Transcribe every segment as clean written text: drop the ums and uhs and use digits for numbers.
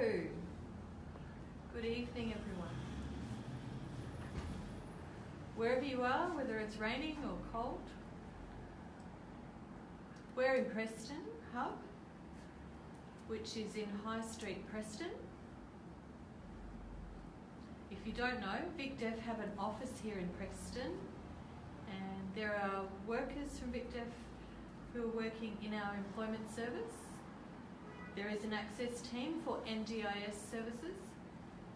Good evening, everyone. Wherever you are, whether it's raining or cold, we're in Preston Hub, which is in High Street, Preston. If you don't know, VicDef have an office here in Preston, and there are workers from VicDef who are working in our employment service. There is an access team for NDIS services,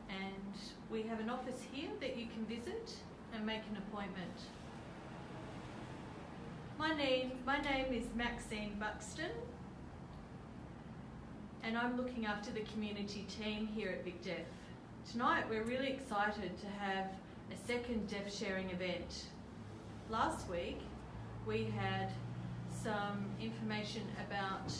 and we have an office here that you can visit and make an appointment. My name is Maxine Buxton, and I'm looking after the community team here at VicDef. Tonight we're really excited to have a second Deaf sharing event. Last week we had some information about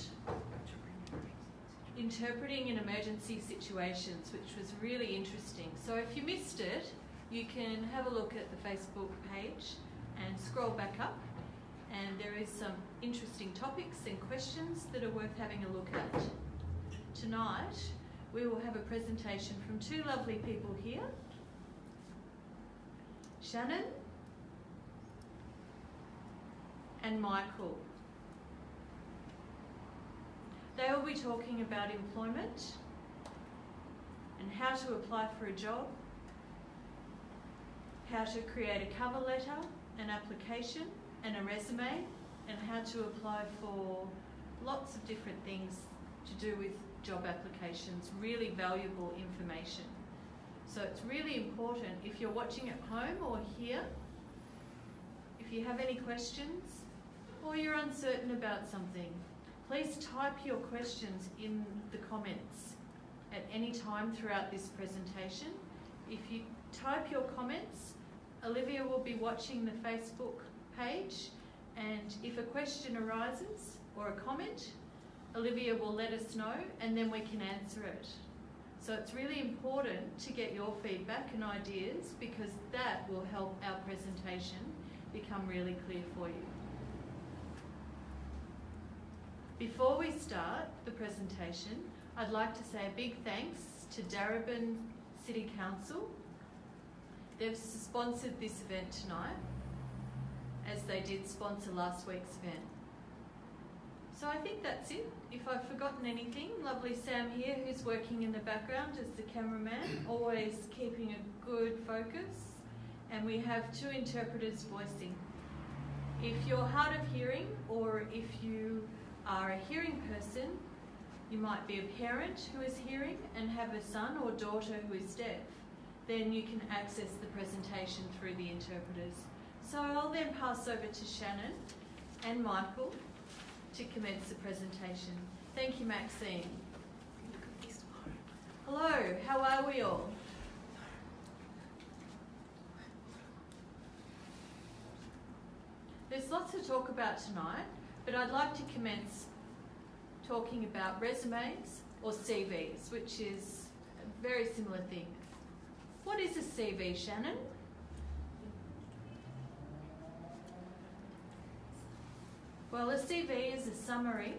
interpreting in emergency situations, which was really interesting. So if you missed it, you can have a look at the Facebook page and scroll back up, and there is some interesting topics and questions that are worth having a look at. Tonight we will have a presentation from two lovely people here, Shannon and Michael. They will be talking about employment and how to apply for a job, how to create a cover letter, an application and a resume, and how to apply for lots of different things to do with job applications. Really valuable information. So it's really important, if you're watching at home or here, if you have any questions or you're uncertain about something, please type your questions in the comments at any time throughout this presentation. If you type your comments, Olivia will be watching the Facebook page, and if a question arises or a comment, Olivia will let us know and then we can answer it. So it's really important to get your feedback and ideas, because that will help our presentation become really clear for you. Before we start the presentation, I'd like to say a big thanks to Darebin City Council. They've sponsored this event tonight, as they did sponsor last week's event. So I think that's it. If I've forgotten anything, lovely Sam here, who's working in the background as the cameraman, always keeping a good focus. And we have two interpreters voicing. If you're hard of hearing, or if you are a hearing person, you might be a parent who is hearing and have a son or daughter who is deaf, then you can access the presentation through the interpreters. So I'll then pass over to Shannon and Michael to commence the presentation. Thank you, Maxine. Hello, how are we all? There's lots to talk about tonight, but I'd like to commence talking about resumes or CVs, which is a very similar thing. What is a CV, Shannon? Well, a CV is a summary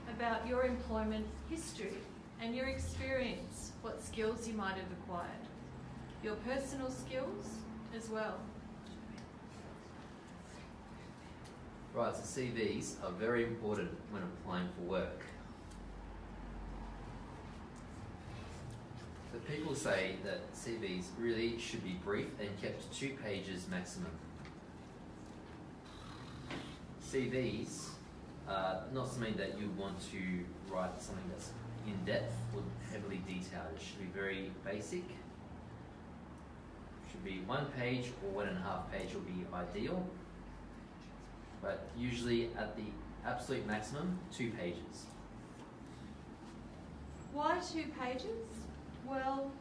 about your employment history and your experience, what skills you might have acquired, your personal skills as well. Right, so CVs are very important when applying for work. The people say that CVs really should be brief and kept to 2 pages maximum. CVs are not something that you want to write something that's in depth or heavily detailed. It should be very basic. It should be 1 page or 1.5 page will be ideal, but usually at the absolute maximum, 2 pages. Why 2 pages? Well,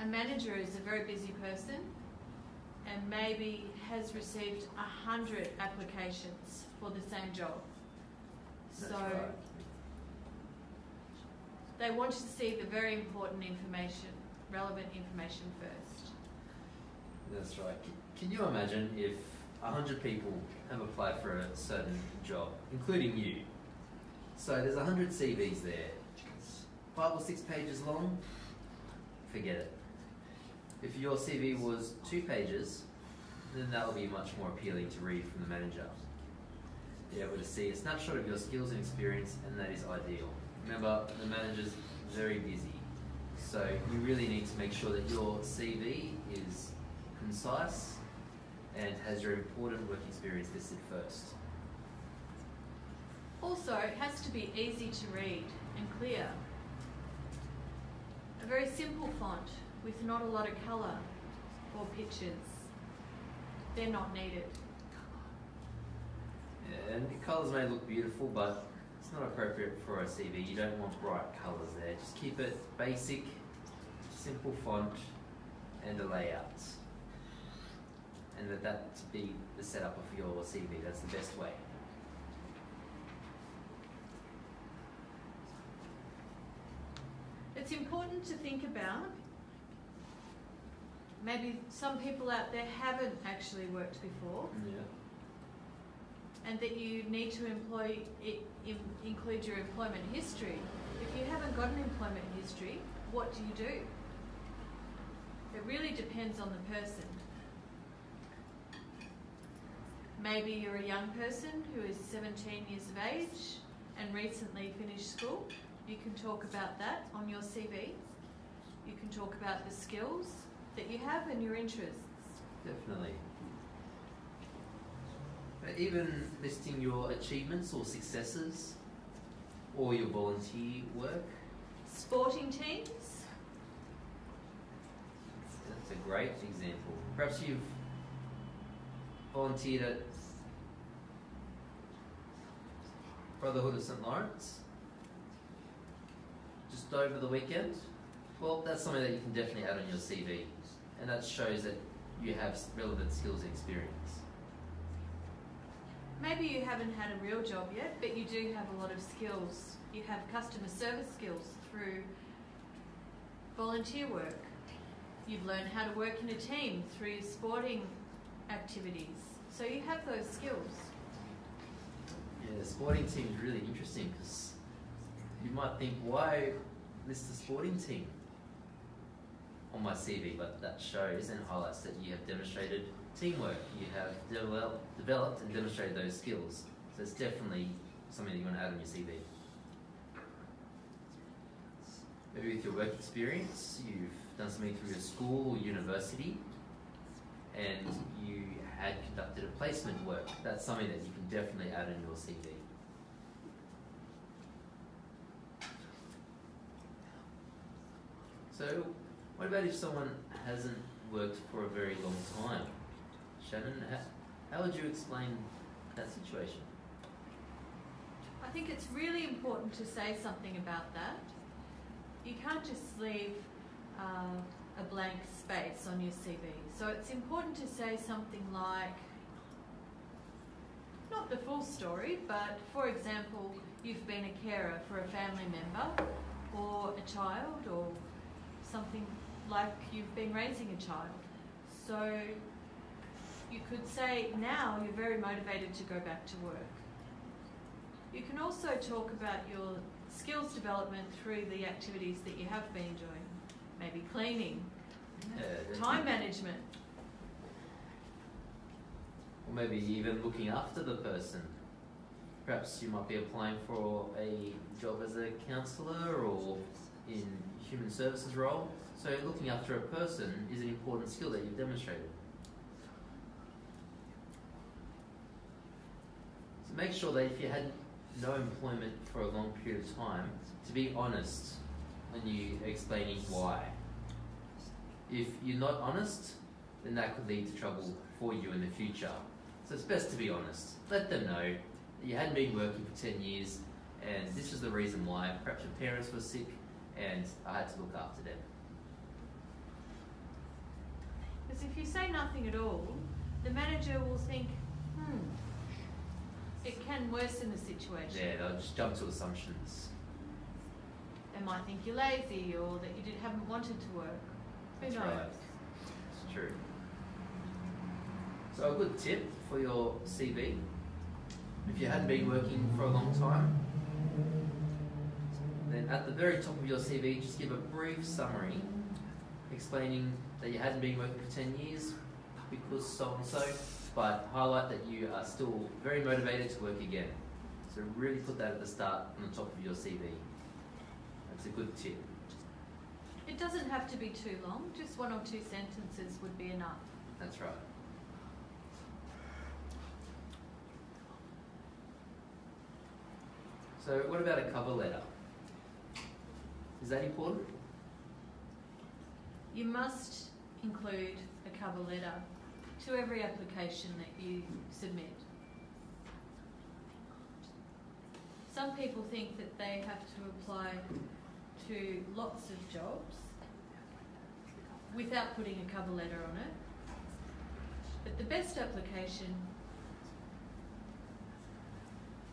a manager is a very busy person and maybe has received 100 applications for the same job. That's so right. They want to see the very important information, relevant information first. That's right. Can you imagine if 100 people have applied for a certain job, including you, So there's 100 CVs there. 5 or 6 pages long, forget it. If your CV was 2 pages, then that will be much more appealing to read from the manager. Be able to see a snapshot of your skills and experience, and that is ideal. Remember, the manager's very busy, so you really need to make sure that your CV is concise and has your important work experience listed first. Also, it has to be easy to read and clear. A very simple font with not a lot of colour or pictures. They're not needed. Yeah, and the colours may look beautiful, but it's not appropriate for a CV. You don't want bright colours there. Just keep it basic, simple font, and a layout. And that to be the setup of your CV. That's the best way. It's important to think about, maybe some people out there haven't actually worked before, and that you need to include your employment history. If you haven't got an employment history, what do you do? It really depends on the person. Maybe you're a young person who is 17 years of age and recently finished school. You can talk about that on your CV. You can talk about the skills that you have and your interests. Definitely. But even listing your achievements or successes or your volunteer work. Sporting teams. That's a great example. Perhaps you've volunteered at Brotherhood of St. Lawrence just over the weekend. Well, that's something that you can definitely add on your CV, and that shows that you have relevant skills and experience. Maybe you haven't had a real job yet, but you do have a lot of skills. You have customer service skills through volunteer work. You've learned how to work in a team through sporting activities. So you have those skills. Yeah, the sporting team is really interesting because you might think, why list a sporting team on my CV? But that shows and highlights that you have demonstrated teamwork. You have developed and demonstrated those skills. So it's definitely something that you want to add on your CV. Maybe with your work experience, you've done something through your school or university, and you had conducted a placement work. That's something that you can definitely add in your CV. So, what about if someone hasn't worked for a very long time? Shannon, how would you explain that situation? I think it's really important to say something about that. You can't just leave a blank space on your CV. So it's important to say something like, not the full story, but for example, you've been a carer for a family member or a child, or something like you've been raising a child. So you could say now you're very motivated to go back to work. You can also talk about your skills development through the activities that you have been doing. Maybe cleaning, time management. Or maybe even looking after the person. Perhaps you might be applying for a job as a counsellor or in human services role. So looking after a person is an important skill that you've demonstrated. So make sure that if you had no employment for a long period of time, to be honest when you are explaining why. If you're not honest, then that could lead to trouble for you in the future. So it's best to be honest. Let them know that you hadn't been working for 10 years and this is the reason why. Perhaps your parents were sick and I had to look after them. Because if you say nothing at all, the manager will think, it can worsen the situation. Yeah, they'll just jump to assumptions. They might think you're lazy or that you haven't wanted to work. Who knows? Right. It's true. So a good tip for your CV, if you hadn't been working for a long time, Then at the very top of your CV, just give a brief summary explaining that you hadn't been working for 10 years because so and so, but highlight that you are still very motivated to work again. So really put that at the start on the top of your CV. That's a good tip. It doesn't have to be too long, just 1 or 2 sentences would be enough. That's right. So what about a cover letter? Is that important? You must include a cover letter to every application that you submit. Some people think that they have to apply to lots of jobs without putting a cover letter on it. But the best application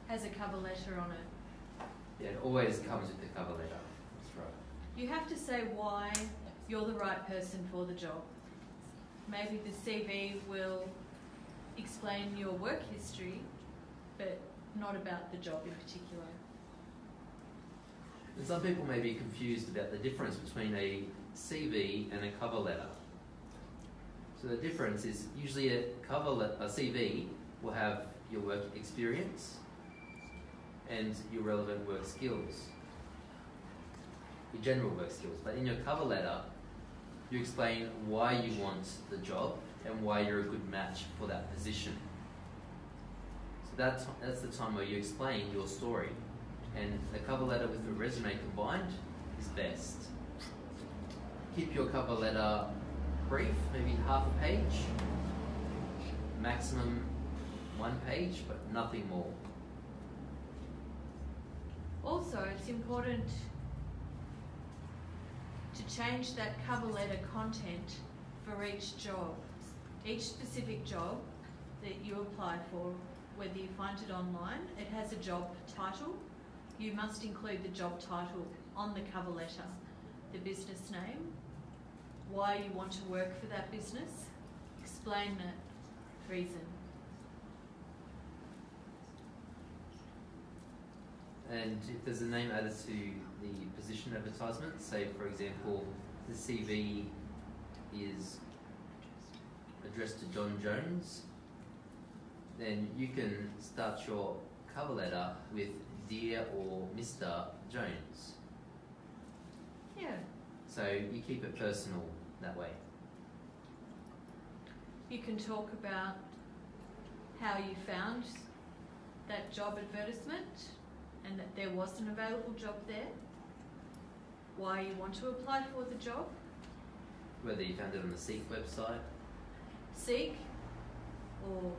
has a cover letter on it. Yeah, it always comes with the cover letter. That's right. You have to say why you're the right person for the job. Maybe the CV will explain your work history, but not about the job in particular. And some people may be confused about the difference between a CV and a cover letter. So the difference is usually a CV will have your work experience and your relevant work skills, your general work skills. But in your cover letter, you explain why you want the job and why you're a good match for that position. So that's the time where you explain your story. And the cover letter with the resume combined is best. Keep your cover letter brief, maybe half a page, maximum 1 page, but nothing more. Also, it's important to change that cover letter content for each job. Each specific job that you apply for, whether you find it online, it has a job title. You must include the job title on the cover letter, the business name, why you want to work for that business, explain that reason. And if there's a name added to the position advertisement, say for example, the CV is addressed to John Jones, then you can start your cover letter with Dear or Mr. Jones. Yeah. So you keep it personal that way. You can talk about how you found that job advertisement and that there was an available job there, why you want to apply for the job. Whether you found it on the Seek website. Seek, or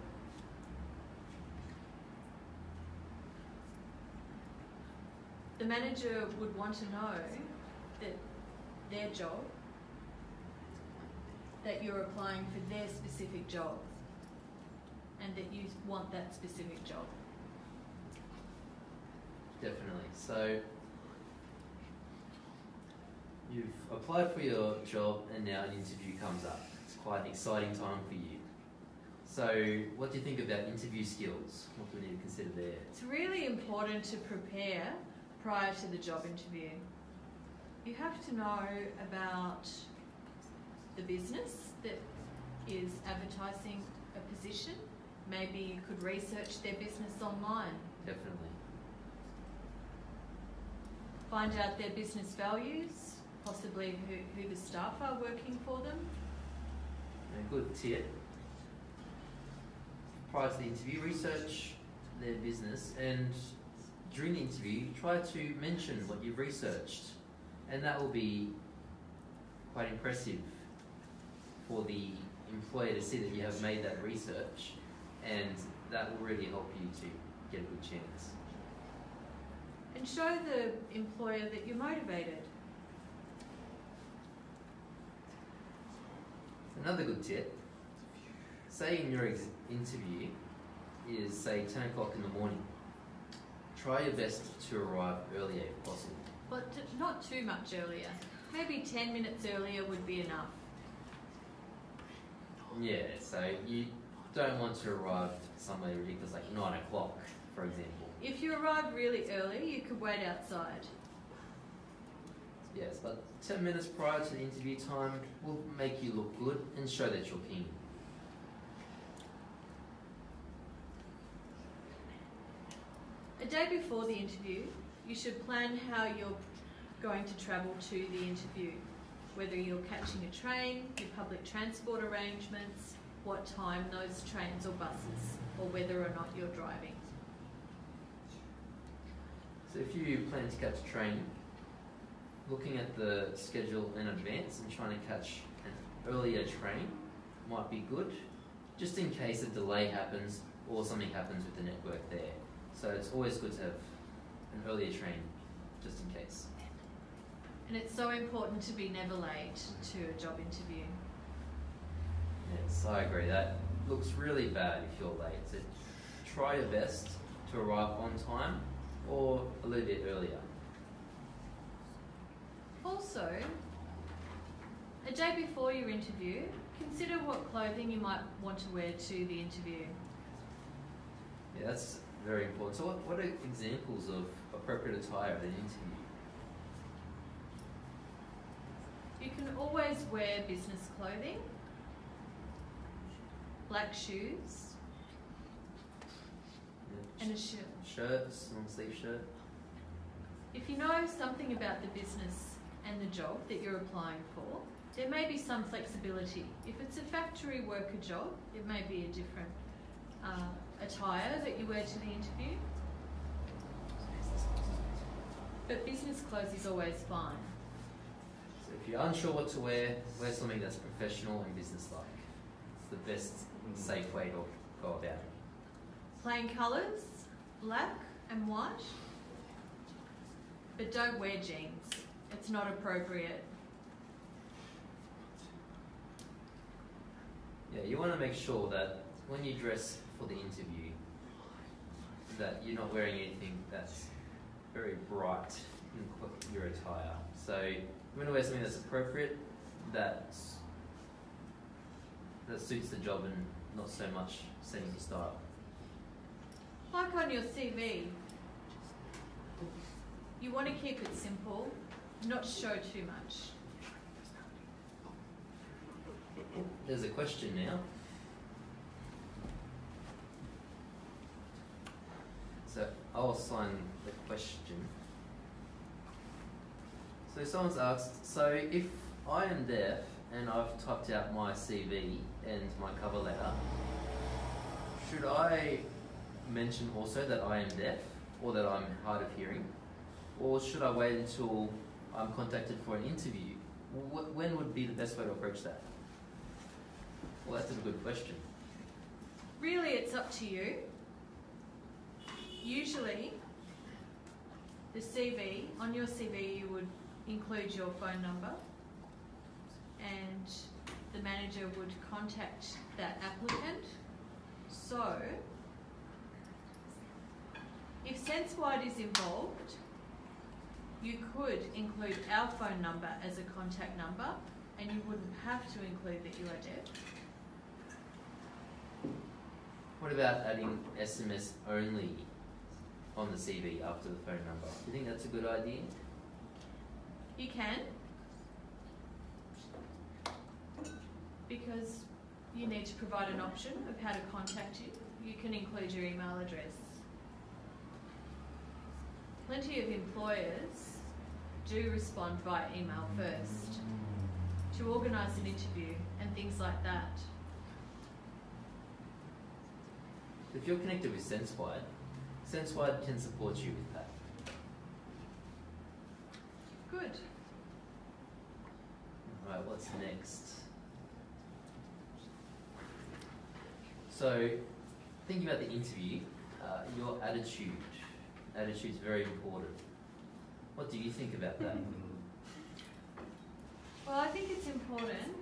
the manager would want to know that their job, that you're applying for their specific job and that you want that specific job. Definitely. So you've applied for your job and now an interview comes up. It's quite an exciting time for you. So what do you think about interview skills? What do we need to consider there? It's really important to prepare prior to the job interview. You have to know about the business that is advertising a position. Maybe you could research their business online. Definitely. Find out their business values, possibly who the staff are working for them. A good tip. Prior to the interview, research their business, and during the interview, try to mention what you've researched, and that will be quite impressive for the employer to see that you have made that research, and that will really help you to get a good chance. And show the employer that you're motivated. Another good tip, say in your interview is say 10 o'clock in the morning. Try your best to arrive earlier if possible. But not too much earlier. Maybe 10 minutes earlier would be enough. Yeah, so you don't want to arrive somewhere ridiculous like 9 o'clock, for for example. If you arrive really early, you could wait outside. Yes, but 10 minutes prior to the interview time will make you look good and show that you're keen. A day before the interview, you should plan how you're going to travel to the interview, whether you're catching a train, your public transport arrangements, what time those trains or buses, or whether or not you're driving. So if you plan to catch a train, looking at the schedule in advance and trying to catch an earlier train might be good, just in case a delay happens or something happens with the network there. So it's always good to have an earlier train, just in case. And it's so important to be never late to a job interview. Yes, I agree. That looks really bad if you're late. So try your best to arrive on time or a little bit earlier. Also, a day before your interview, consider what clothing you might want to wear to the interview. Yeah, that's very important. So what are examples of appropriate attire at an interview? You can always wear business clothing, black shoes, and a shirt. Shirt, long sleeve shirt. If you know something about the business and the job that you're applying for, there may be some flexibility. If it's a factory worker job, it may be a different attire that you wear to the interview. But business clothes is always fine. So if you're unsure what to wear something that's professional and businesslike. It's the best, safe way to go about it. Plain colours, black and white. But don't wear jeans. It's not appropriate. Yeah, you want to make sure that when you dress for the interview, that you're not wearing anything that's very bright in your attire. So you want to wear something that's appropriate, that suits the job and not so much setting the style. Like on your CV, you want to keep it simple, not show too much. There's a question now. So I'll assign the question. So someone's asked, so if I am deaf and I've typed out my CV and my cover letter, should I mention also that I am deaf or that I'm hard of hearing? Or should I wait until I'm contacted for an interview? When would be the best way to approach that? Well, that's a good question. Really, it's up to you. Usually, on your CV you would include your phone number and the manager would contact that applicant. So, if SenseWide is involved, you could include our phone number as a contact number and you wouldn't have to include that you are deaf. What about adding SMS only on the CV after the phone number? Do you think that's a good idea? You can, because you need to provide an option of how to contact you. You can include your email address. Plenty of employers do respond via email first to organise an interview and things like that. If you're connected with SenseWide, SenseWide can support you with that. Good. Alright, what's next? So, thinking about the interview, your attitude. Attitude's very important. What do you think about that? Well, I think it's important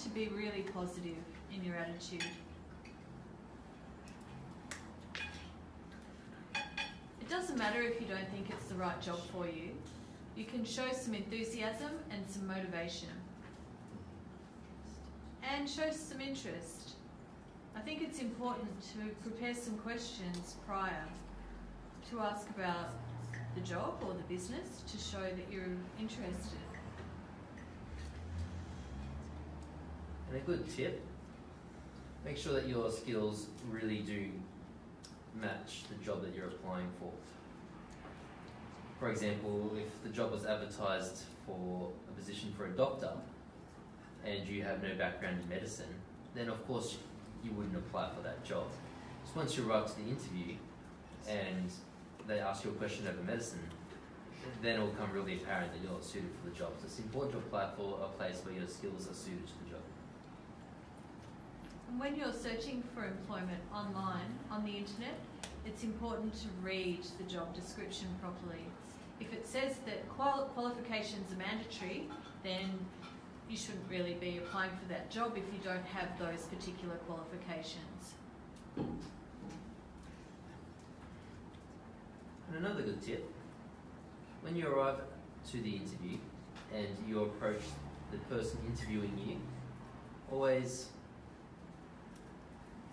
to be really positive in your attitude. It doesn't matter if you don't think it's the right job for you. You can show some enthusiasm and some motivation. And show some interest. I think it's important to prepare some questions prior to ask about the job or the business to show that you're interested. And a good tip, make sure that your skills really do match the job that you're applying for. For example, if the job was advertised for a position for a doctor and you have no background in medicine, then of course you wouldn't apply for that job. Just once you arrive to the interview and they ask you a question over medicine, then it will become really apparent that you're not suited for the job. So it's important to apply for a place where your skills are suited to the job. And when you're searching for employment online, on the internet, it's important to read the job description properly. If it says that qualifications are mandatory, then you shouldn't really be applying for that job if you don't have those particular qualifications. And another good tip, when you arrive to the interview and you approach the person interviewing you, always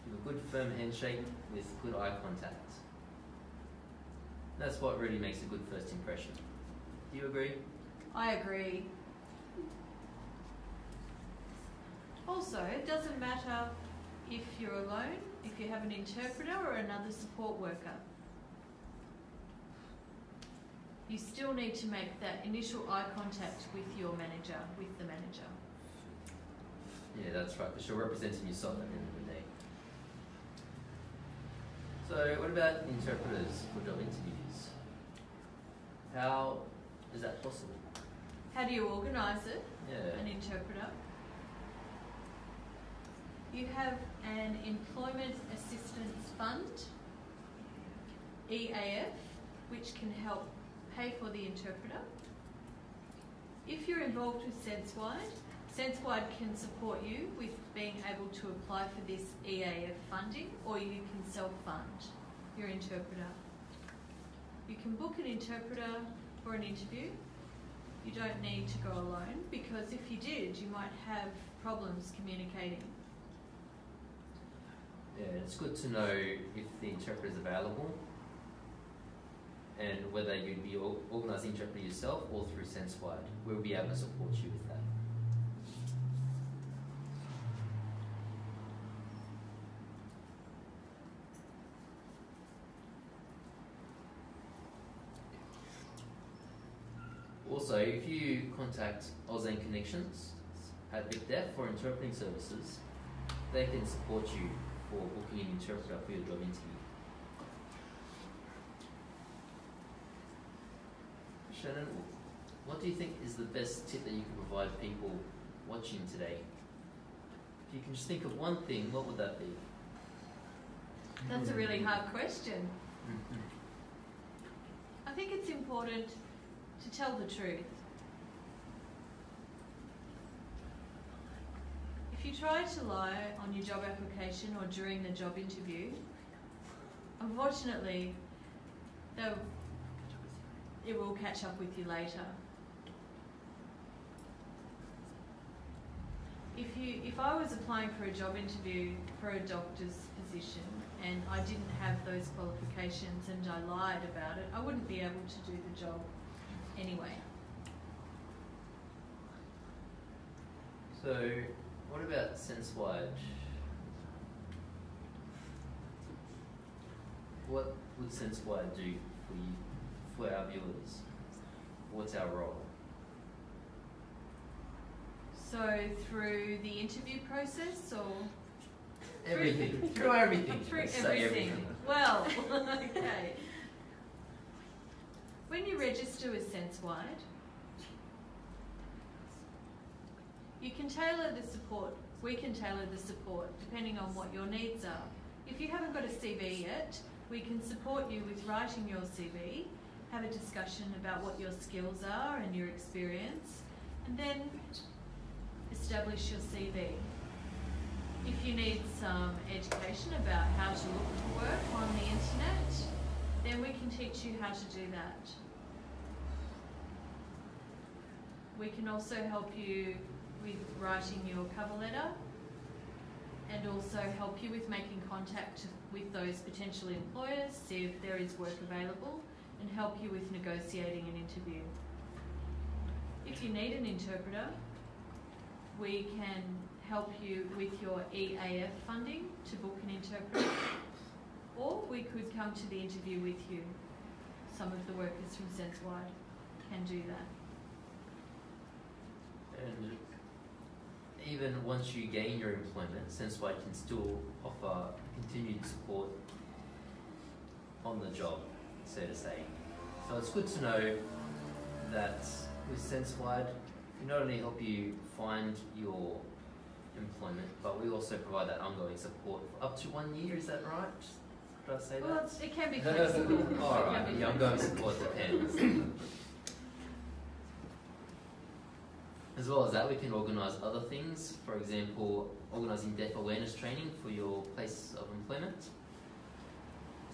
give a good firm handshake with good eye contact. That's what really makes a good first impression. Do you agree? I agree. Also, it doesn't matter if you're alone, if you have an interpreter or another support worker. You still need to make that initial eye contact with your manager, with the manager. Yeah, that's right, because you're representing yourself at the end of the day. So, what about interpreters for job interviews? How is that possible? How do you organise it? Yeah. An interpreter. You have an Employment Assistance Fund, EAF, which can help pay for the interpreter. If you're involved with SenseWide, SenseWide can support you with being able to apply for this EAF funding, or you can self-fund your interpreter. You can book an interpreter for an interview. You don't need to go alone, because if you did, you might have problems communicating. Yeah, it's good to know if the interpreter is available and whether you'd be organising interpreter yourself or through SenseWide. We'll be able to support you with that. Also, if you contact Ausan Connections at Big Def for interpreting services, they can support you for booking an interpreter for your job interview. Shannon, what do you think is the best tip that you can provide people watching today? If you can just think of one thing, what would that be? That's a really hard question. I think it's important to tell the truth. If you try to lie on your job application or during the job interview, unfortunately, it will catch up with you later. If I was applying for a job interview for a doctor's position and I didn't have those qualifications and I lied about it, I wouldn't be able to do the job anyway. So, what about SenseWide? What would SenseWide do for you, for our viewers? What's our role? So through the interview process, or Everything. Through everything. through Let's say everything. Well, okay. When you register with SenseWide, you can tailor the support. We can tailor the support depending on what your needs are. If you haven't got a CV yet, we can support you with writing your CV, have a discussion about what your skills are and your experience, and then establish your CV. If you need some education about how to look for work on the internet, then we can teach you how to do that. We can also help you with writing your cover letter and also help you with making contact with those potential employers, see if there is work available, and help you with negotiating an interview. If you need an interpreter, we can help you with your EAF funding to book an interpreter, or we could come to the interview with you. Some of the workers from SenseWide can do that. And even once you gain your employment, SenseWide can still offer continued support on the job, so to say. So it's good to know that with SenseWide, we not only help you find your employment, but we also provide that ongoing support for up to 1 year. Is that right? Did I say Well, that? it can be flexible. All right, the ongoing support depends. As well as that, we can organise other things. For example, organising deaf awareness training for your place of employment.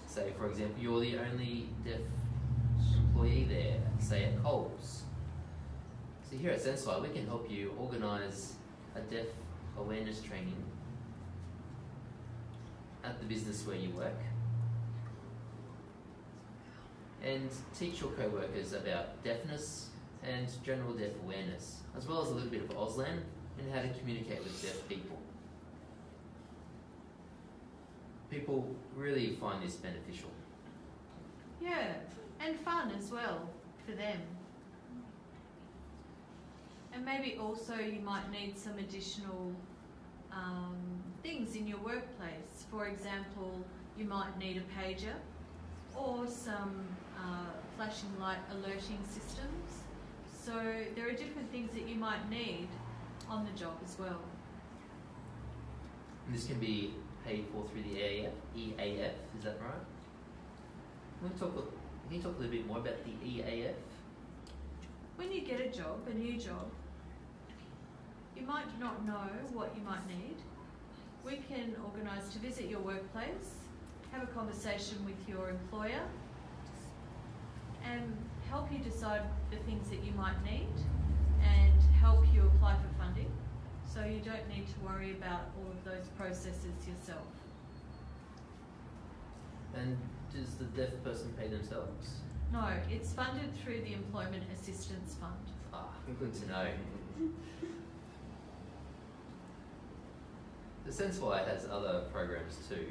Say, for example, you're the only deaf employee there, say at Coles. So here at SenseWide, we can help you organise a deaf awareness training at the business where you work, and teach your co-workers about deafness and general deaf awareness, as well as a little bit of Auslan and how to communicate with deaf people. People really find this beneficial. Yeah, and fun as well for them. And maybe also you might need some additional things in your workplace. For example, you might need a pager or some flashing light alerting systems. So there are different things that you might need on the job as well. And this can be paid for through the EAF, is that right? Can you talk a little bit more about the EAF? When you get a job, a new job, you might not know what you might need. We can organise to visit your workplace, have a conversation with your employer, and help you decide the things that you might need and help you apply for funding, so you don't need to worry about all of those processes yourself. And does the deaf person pay themselves? No, it's funded through the Employment Assistance Fund. Ah, good to know. The SenseWide has other programs too.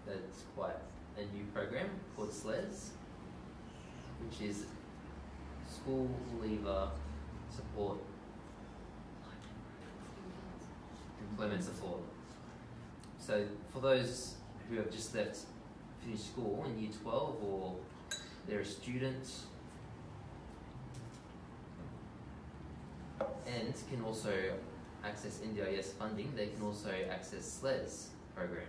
That's quite a new program called SLES, which is School Leaver Support, Employment Support. So for those who have just finished school in Year 12, or they're a student and can also access NDIS funding, they can also access SLES program.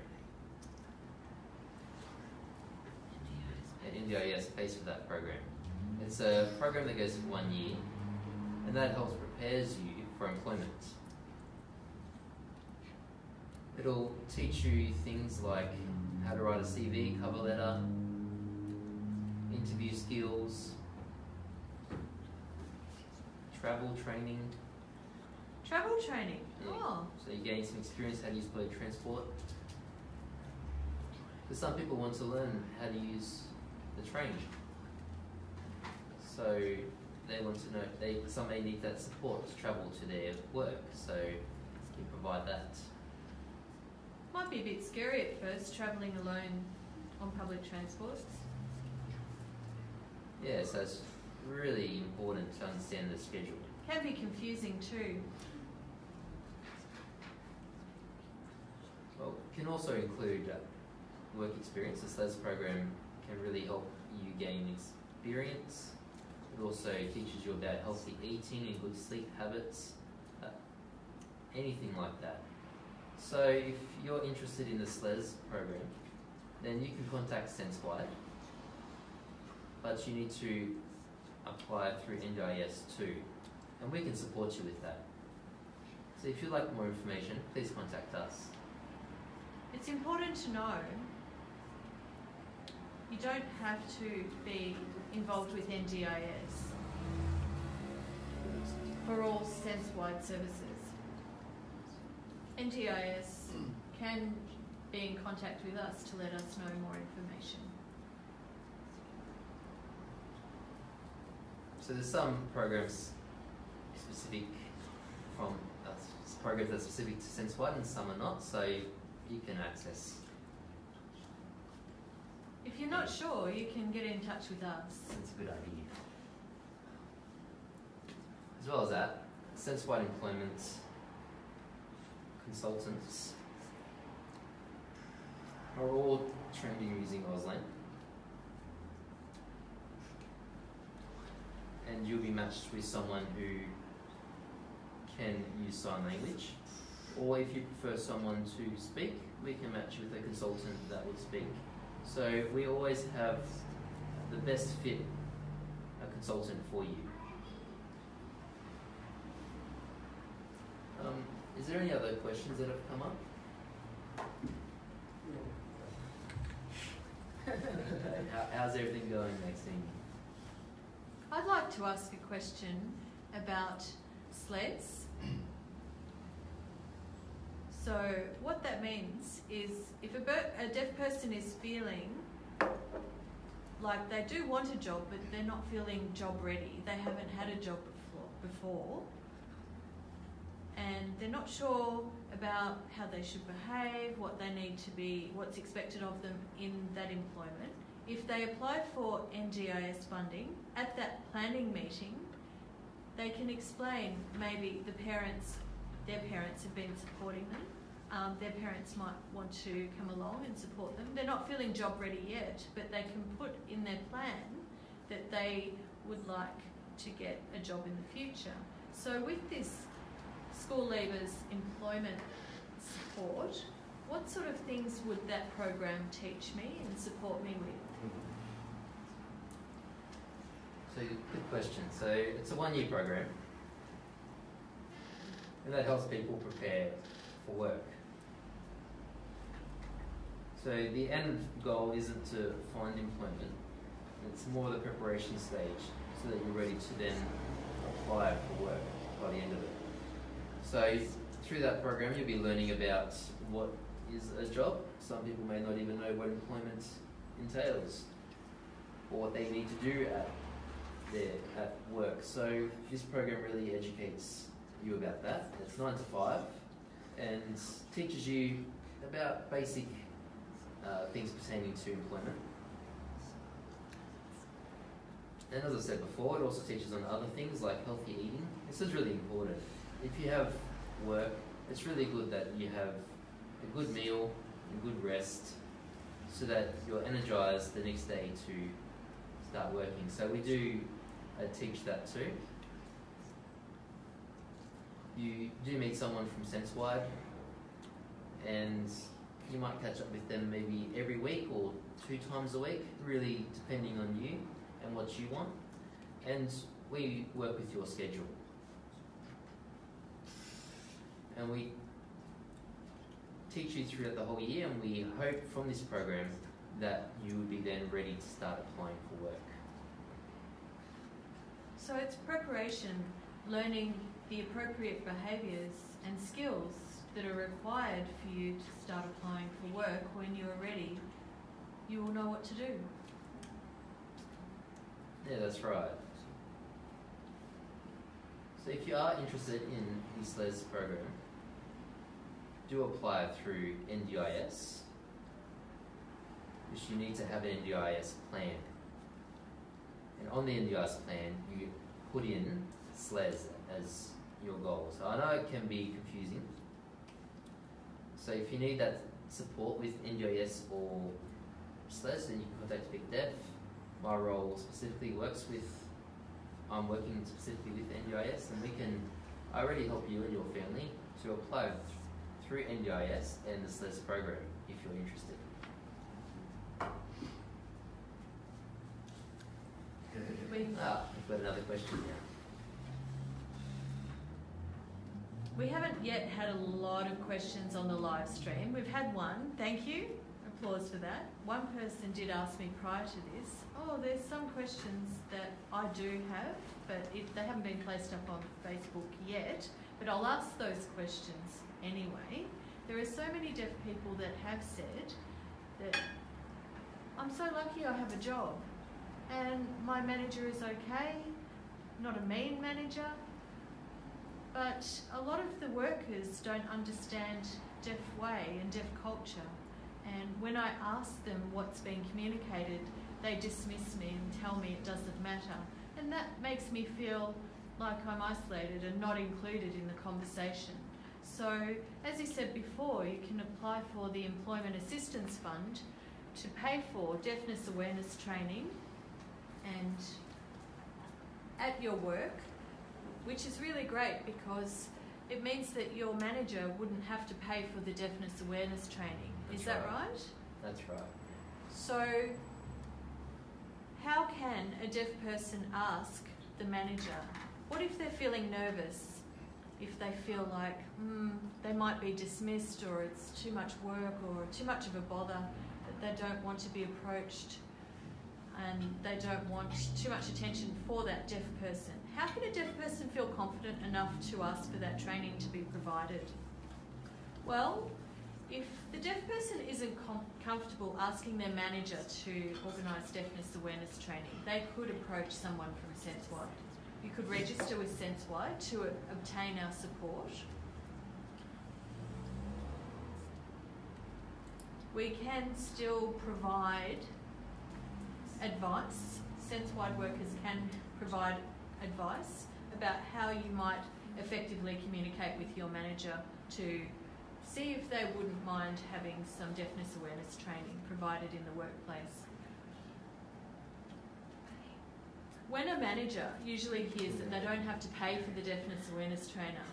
And NDIS pays for that program. It's a program that goes for 1 year, and that helps prepares you for employment. It'll teach you things like how to write a CV, cover letter, interview skills, travel training. Travel training? Yeah. Oh. So you gain some experience how to use public transport. Because some people want to learn how to use the train. So they want to know, some may need that support to travel to their work, so you provide that. Might be a bit scary at first, travelling alone on public transport. Yeah, so it's really important to understand the schedule. Can be confusing too. Well, it can also include work experience. The SLES program can really help you gain experience. It also teaches you about healthy eating and good sleep habits, anything like that. So if you're interested in the SLES program, then you can contact SenseWide, but you need to apply through NDIS too, and we can support you with that. So if you'd like more information, please contact us. It's important to know you don't have to be involved with NDIS for all SenseWide services. NDIS can be in contact with us to let us know more information. So there's some programs specific from programs that are specific to SenseWide and some are not, so you can access. If you're not sure, you can get in touch with us. That's a good idea. As well as that, SenseWide employment consultants are all trained using Auslan. And you'll be matched with someone who can use sign language. Or if you prefer someone to speak, we can match you with a consultant that would speak. So we always have the best fit a consultant for you. Is there any other questions that have come up? How's everything going, Maxine? I'd like to ask a question about sleds. So what that means is if a deaf person is feeling like they do want a job but they're not feeling job ready, they haven't had a job before and they're not sure about how they should behave, what they need to be, what's expected of them in that employment. If they apply for NDIS funding, at that planning meeting, they can explain maybe their parents have been supporting them. Their parents might want to come along and support them. They're not feeling job ready yet, but they can put in their plan that they would like to get a job in the future. So with this School Leavers employment support, what sort of things would that program teach me and support me with? So good question. So it's a 1-year program and that helps people prepare for work. So the end goal isn't to find employment, it's more the preparation stage so that you're ready to then apply for work by the end of it. So through that program you'll be learning about what is a job. Some people may not even know what employment entails or what they need to do at work. So this program really educates you about that. It's 9 to 5 and teaches you about basic things pertaining to employment. And as I said before, it also teaches on other things like healthy eating. This is really important. If you have work, it's really good that you have a good meal, a good rest, so that you're energized the next day to start working. So we do teach that too. You do meet someone from SenseWide and you might catch up with them maybe every week or 2 times a week, really depending on you and what you want. And we work with your schedule. And we teach you throughout the whole year, and we hope from this program that you will be then ready to start applying for work. So it's preparation, learning the appropriate behaviours and skills that are required for you to start applying for work. When you are ready, you will know what to do. Yeah, that's right. So if you are interested in the SLES program, do apply through NDIS, which you need to have an NDIS plan. And on the NDIS plan, you put in SLES as your goal. So I know it can be confusing. So if you need that support with NDIS or SLES, then you can contact Big Dev. My role specifically works with, I'm working specifically with NDIS, and I already help you and your family to apply through NDIS and the SLES program if you're interested. We've got another question now. We haven't yet had a lot of questions on the live stream. We've had one, thank you, applause for that. One person did ask me prior to this, oh, there's some questions that I do have, but they haven't been placed up on Facebook yet, but I'll ask those questions anyway. There are so many deaf people that have said that I'm so lucky I have a job and my manager is okay, not a mean manager, but a lot of the workers don't understand deaf way and deaf culture, and when I ask them what's being communicated, they dismiss me and tell me it doesn't matter, and that makes me feel like I'm isolated and not included in the conversation. So, as you said before, you can apply for the Employment Assistance Fund to pay for deafness awareness training and at your work, which is really great because it means that your manager wouldn't have to pay for the deafness awareness training. Is that right? That's right. So, how can a deaf person ask the manager, what if they're feeling nervous? If they feel like they might be dismissed, or it's too much work or too much of a bother, that they don't want to be approached and they don't want too much attention for that deaf person. How can a deaf person feel confident enough to ask for that training to be provided? Well, if the deaf person isn't comfortable asking their manager to organise deafness awareness training, they could approach someone from SenseWide. You could register with SenseWide to obtain our support. We can still provide advice. SenseWide workers can provide advice about how you might effectively communicate with your manager to see if they wouldn't mind having some deafness awareness training provided in the workplace. When a manager usually hears that they don't have to pay for the deafness awareness trainer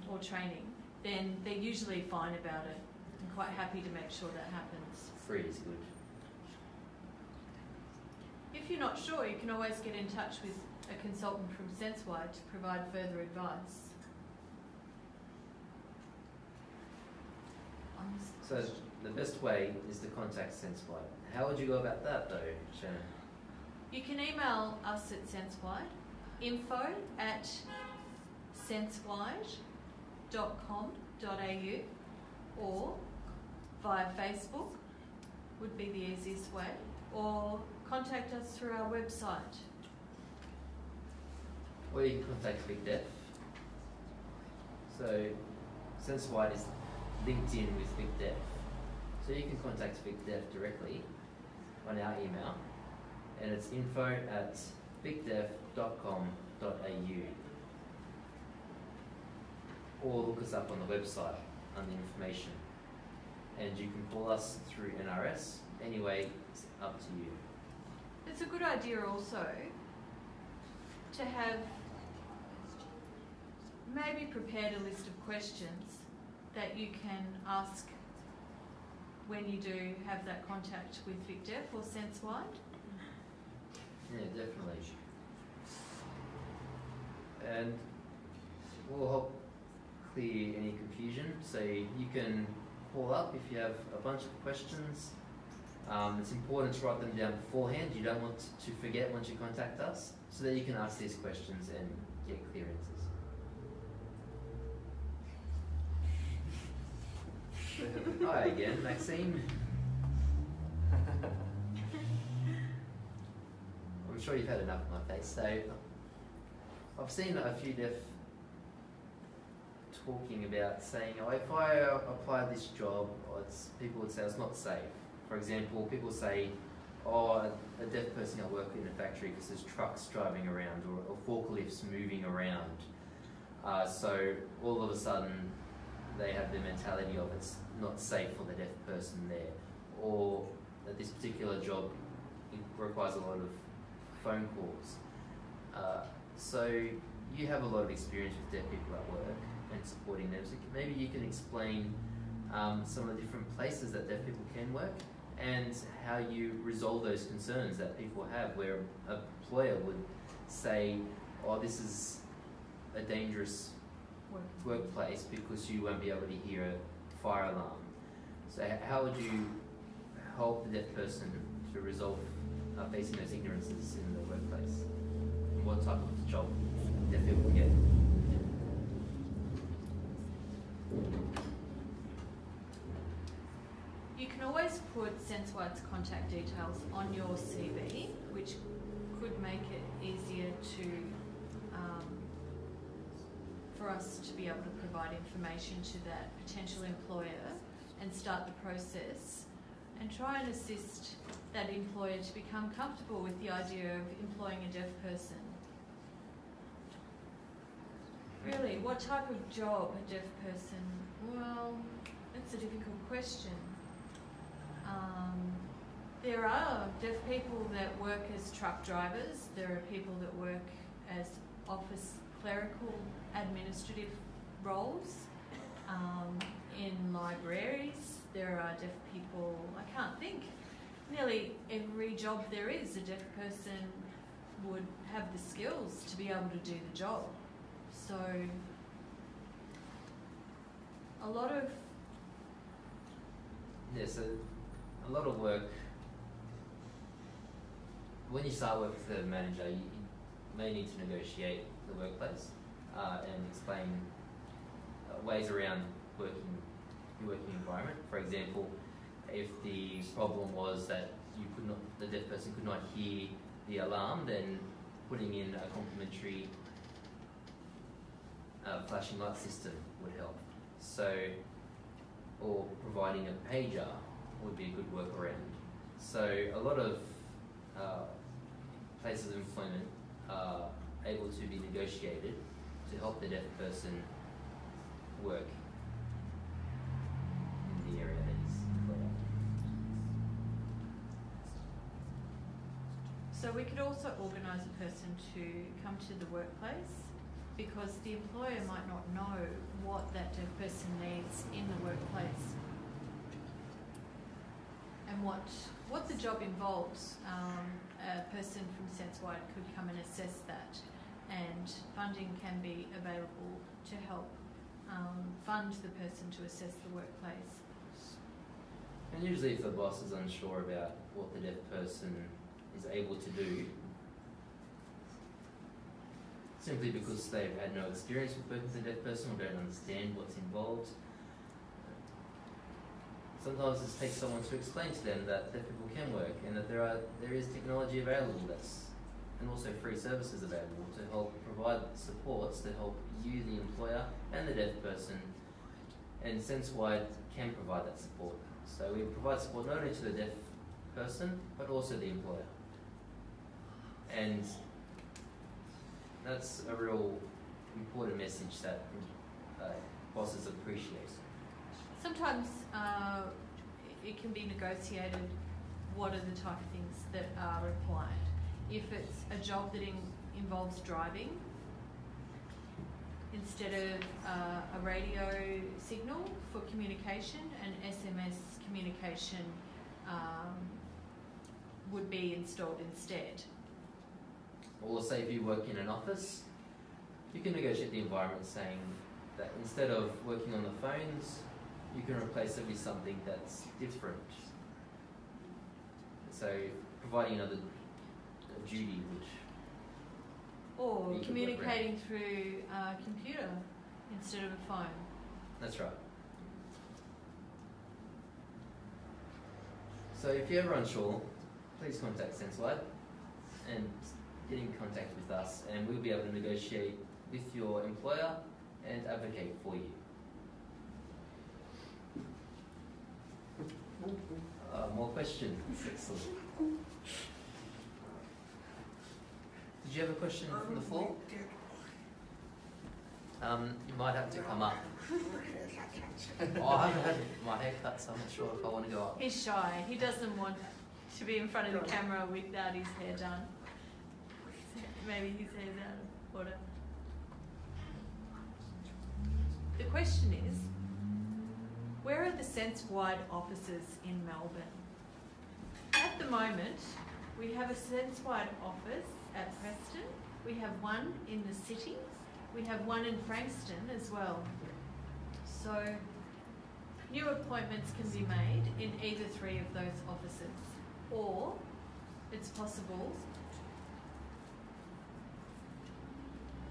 or training, then they're usually fine about it and quite happy to make sure that happens. Free is good. If you're not sure, you can always get in touch with a consultant from SenseWide to provide further advice. So the best way is to contact SenseWide. How would you go about that though, Shannon? You can email us at SenseWide, info@sensewide.com.au, or via Facebook would be the easiest way, or contact us through our website. Or you can contact Big Deaf. So SenseWide is linked in with Big Deaf. So you can contact Big Deaf directly on our email, and it's info@bigdeaf.com.au, or look us up on the website under information, and you can call us through NRS. Anyway, it's up to you. It's a good idea also to have maybe prepared a list of questions that you can ask when you do have that contact with VicDeaf or SenseWide. Yeah, definitely. And we'll help clear any confusion. So you can call up if you have a bunch of questions. It's important to write them down beforehand. You don't want to forget once you contact us, so that you can ask these questions and get clear answers. Hi again, Maxine. I'm sure you've had enough of my face. So I've seen a few deaf talking about saying, oh, if I apply this job, people would say it's not safe. For example, people say, oh, a deaf person can't work in a factory because there's trucks driving around or forklifts moving around. So all of a sudden they have the mentality of it's not safe for the deaf person there, or that this particular job requires a lot of phone calls. So you have a lot of experience with deaf people at work and supporting them, so maybe you can explain some of the different places that deaf people can work and how you resolve those concerns that people have, where an employer would say, oh, this is a dangerous workplace because you won't be able to hear a fire alarm. So how would you help the deaf person to resolve facing those ignorances in the workplace? What type of job deaf people get? put SenseWide's contact details on your CV, which could make it easier to for us to be able to provide information to that potential employer and start the process, and try and assist that employer to become comfortable with the idea of employing a deaf person. Really, what type of job a deaf person? Well, that's a difficult question. There are deaf people that work as truck drivers. There are people that work as office clerical administrative roles. In libraries, there are deaf people. I can't think. Nearly every job there is, a deaf person would have the skills to be able to do the job. So a lot of a lot of work. When you start work with a manager, you may need to negotiate the workplace and explain ways around your working environment. For example, if the problem was that the deaf person could not hear the alarm, then putting in a complementary flashing light system would help. So, or providing a pager would be a good workaround. So a lot of places of employment are able to be negotiated to help the deaf person work in the area that is employed. So we could also organise a person to come to the workplace, because the employer might not know what that deaf person needs in the workplace and what the job involves. A person from SenseWide could come and assess that, and funding can be available to help fund the person to assess the workplace. And usually if the boss is unsure about what the deaf person is able to do, simply because they've had no experience with working with a deaf person or don't understand what's involved, sometimes it takes someone to explain to them that deaf people can work and that there is technology available and also free services available to help provide supports to help you, the employer, and the deaf person. And SenseWide can provide that support. So we provide support not only to the deaf person, but also the employer. And that's a real important message that bosses appreciate. Sometimes it can be negotiated what are the type of things that are required. If it's a job that involves driving, instead of a radio signal for communication, an SMS communication would be installed instead. Or say if you work in an office, you can negotiate the environment saying that instead of working on the phones, you can replace it with something that's different. So providing another duty which... Or communicating through a computer instead of a phone. That's right. So if you're ever unsure, please contact SenseWide and get in contact with us, and we'll be able to negotiate with your employer and advocate for you. More questions? Excellent. Did you have a question from the floor? You might have to come up. I haven't had my hair cut, so I'm not sure if I want to go up. He's shy. He doesn't want to be in front of the camera without his hair done. Maybe his hair's out of order. The question is, where are the SenseWide offices in Melbourne? At the moment, we have a SenseWide office at Preston. We have one in the city. We have one in Frankston as well. So new appointments can be made in either three of those offices, or it's possible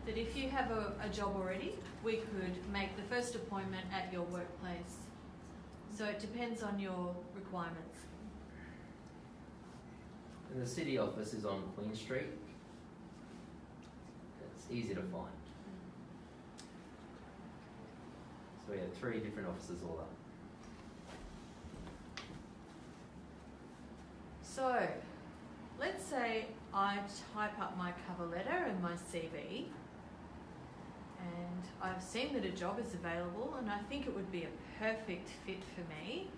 that if you have a job already, we could make the first appointment at your workplace. So it depends on your requirements. And the city office is on Queen Street. It's easy to find. So we have 3 different offices all up. So, let's say I type up my cover letter and my CV, and I've seen that a job is available and I think it would be a perfect fit for me.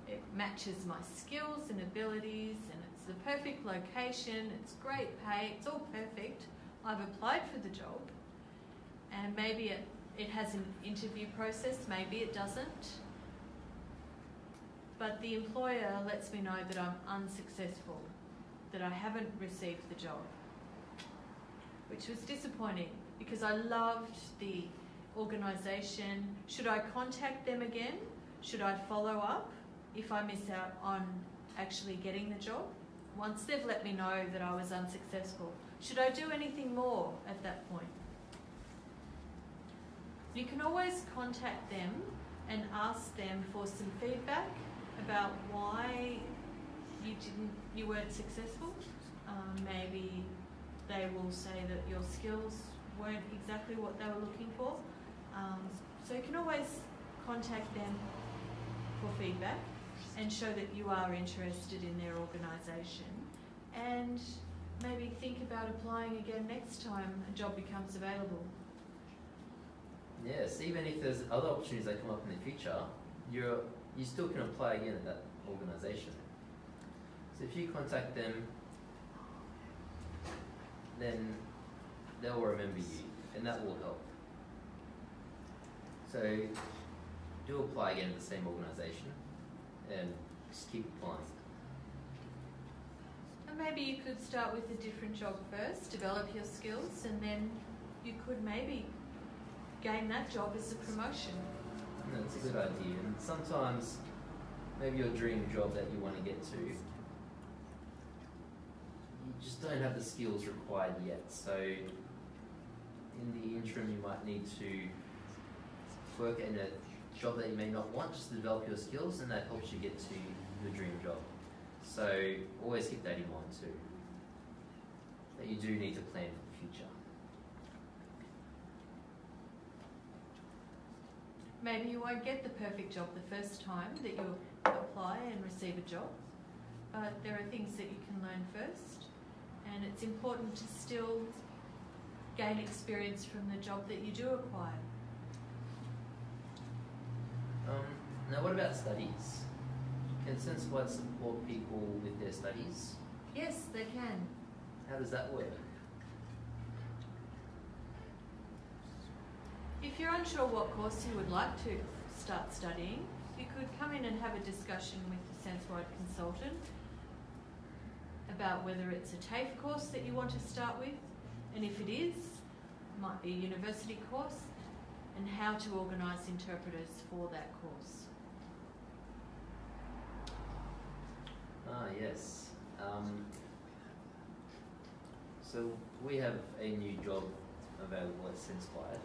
It matches my skills and abilities, and it's the perfect location, it's great pay, it's all perfect. I've applied for the job, and maybe it has an interview process, maybe it doesn't. But the employer lets me know that I'm unsuccessful, that I haven't received the job, which was disappointing because I loved the organisation. Should I contact them again? Should I follow up if I miss out on actually getting the job? Once they've let me know that I was unsuccessful, should I do anything more at that point? You can always contact them and ask them for some feedback about why you weren't successful. Maybe they will say that your skills weren't exactly what they were looking for. So you can always contact them for feedback and show that you are interested in their organisation, and maybe think about applying again next time a job becomes available. Yes, even if there's other opportunities that come up in the future, you still can apply again at that organisation. So if you contact them, then they'll remember you, and that will help. So do apply again at the same organisation, and just keep applying. And maybe you could start with a different job first, develop your skills, and then you could maybe gain that job as a promotion. That's a good idea. And sometimes maybe your dream job that you want to get to, you just don't have the skills required yet. So in the interim, you might need to work in a job that you may not want, just to develop your skills, and that helps you get to your dream job. So always keep that in mind too, that you do need to plan for the future. Maybe you won't get the perfect job the first time that you apply and receive a job, but there are things that you can learn first, and it's important to still gain experience from the job that you do acquire. Now what about studies? Can SenseWide support people with their studies? Yes, they can. How does that work? If you're unsure what course you would like to start studying, you could come in and have a discussion with the SenseWide consultant about whether it's a TAFE course that you want to start with, and if it is, it might be a university course, and how to organise interpreters for that course. Yes. So we have a new job available at SenseWide.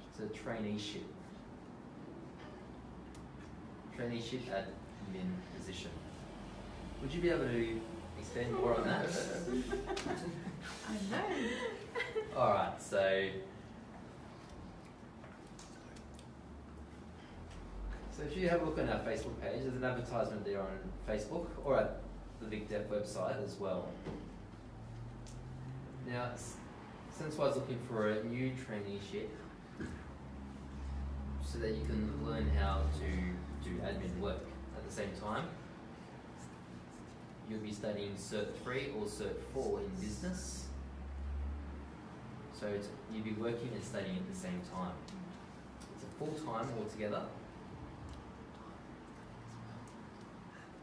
It's a traineeship. Traineeship admin position. Would you be able to expand more on that? I know. Alright, so if you have a look on our Facebook page, there's an advertisement there on Facebook or at the VicDeaf website as well. Now, SenseWide's looking for a new traineeship so that you can learn how to do admin work at the same time. You'll be studying Cert 3 or Cert 4 in business. So you'll be working and studying at the same time. It's a full-time altogether.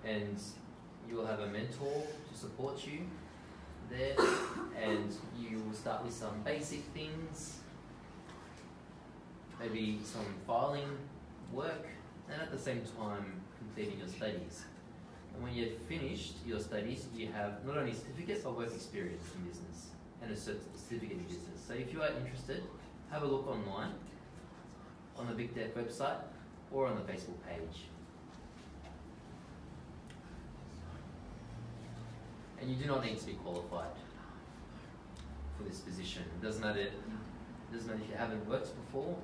And you'll have a mentor to support you there, and you will start with some basic things, maybe some filing work, and at the same time completing your studies. And when you've finished your studies, you have not only a certificate but work experience in business and a certificate in business. So if you are interested, have a look online on the VicDeaf website or on the Facebook page. And you do not need to be qualified for this position. It doesn't matter if you haven't worked before,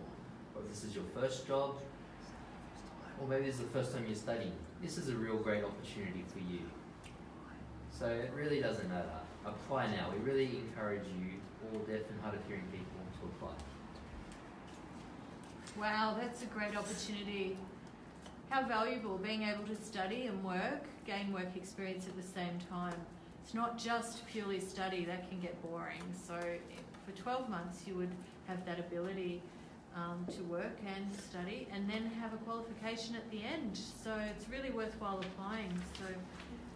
or if this is your first job, or maybe this is the first time you're studying. This is a real great opportunity for you. So it really doesn't matter. Apply now. We really encourage you, all deaf and hard of hearing people, to apply. Wow, that's a great opportunity. How valuable being able to study and work, gain work experience at the same time. It's not just purely study, that can get boring. So for 12 months you would have that ability to work and study and then have a qualification at the end. So it's really worthwhile applying. So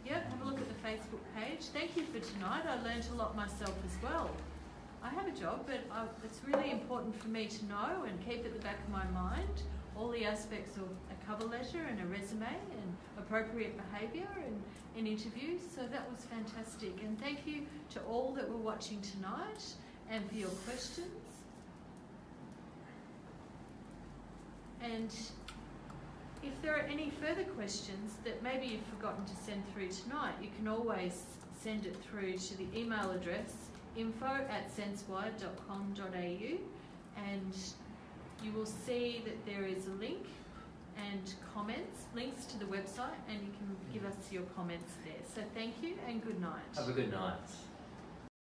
yeah, have a look at the Facebook page. Thank you for tonight. I learned a lot myself as well. I have a job, but it's really important for me to know and keep at the back of my mind all the aspects of a cover letter and a resume and appropriate behaviour in interviews. So that was fantastic. And thank you to all that were watching tonight and for your questions. And if there are any further questions that maybe you've forgotten to send through tonight, you can always send it through to the email address info@sensewide.com.au, and you will see that there is a link and links to the website, and you can give us your comments there. So thank you and good night. Have a good night.